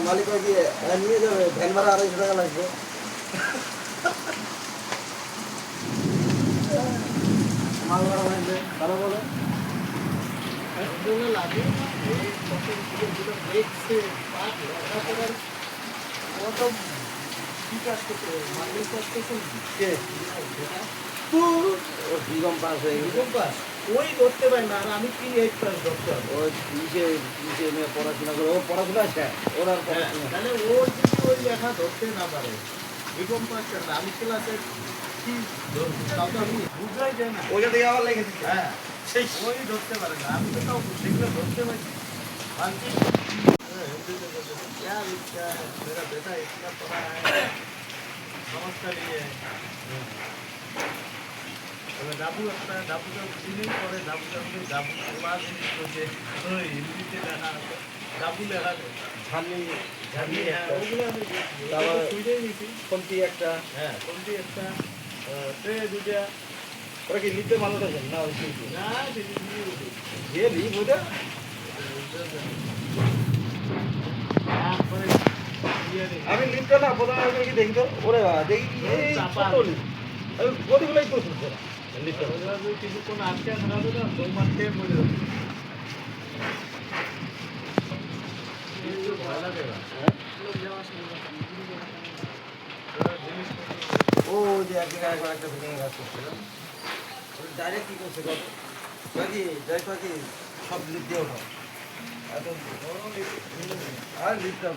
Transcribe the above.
মালিক দিয়ে নিয়ে যাবে ভ্যান ভাড়া 250 টাকা লাগবে। মাল ভাড়া লাগবে তারা বলে লাগে দেখছে কত কি কাজ করতে মালিক কাজ করতে কে বিগম পাস হয়ে বিগম পাস ওই ধরতে পারি না আর আমি কি 8 ক্লাস ধরতে হবে ওই নিচে পড়াশোনা করে ও পড়াশোনা আছে ওর আর পড়াশোনা তাহলে ও যদি ওই লেখা ধরতে না পারে বিগম পাস না আমি ক্লাসে কি ধরতে তাও তো আমি বুঝাই যায় না ওইটা থেকে আবার লেগে দিচ্ছে হ্যাঁ সেই ওই ধরতে পারে না আমি তো তাও সেগুলো ধরতে পারি বাকি क्या लिखा है मेरा बेटा इतना पढ़ा है समझता नहीं है ডাবু একটা ডাবুটা চিনি করে ডাবুটা ডাবু ক্লাস করছে ওই হিন্দিতে লেখা আছে ডাবু লেখা ঝালি ঝালি হ্যাঁ ওগুলো আমি তারপর সুইডে নিয়েছি কোনটি একটা হ্যাঁ কোনটি একটা ট্রে দুটা ওরা কি লিখতে ভালো থাকেন না ওই না যে লিখ ওটা আমি লিফটটা না প্রথমে কি দেখি তো ওরে দেখি আমি গদিগুলোই তো শুনছে না লিফটটা কিছুক্ষণ আটকে থাকবে না দৌড় খেয়ে পড়ে যাবে ও যে এক জায়গায় একবার একটা বিল্ডিং কাজ করছিলাম ডাইরেক্ট কি করছে বাকি ডাইরেক্ট বাকি সব লিফট দিয়ে ওঠা এত আর লিফটটা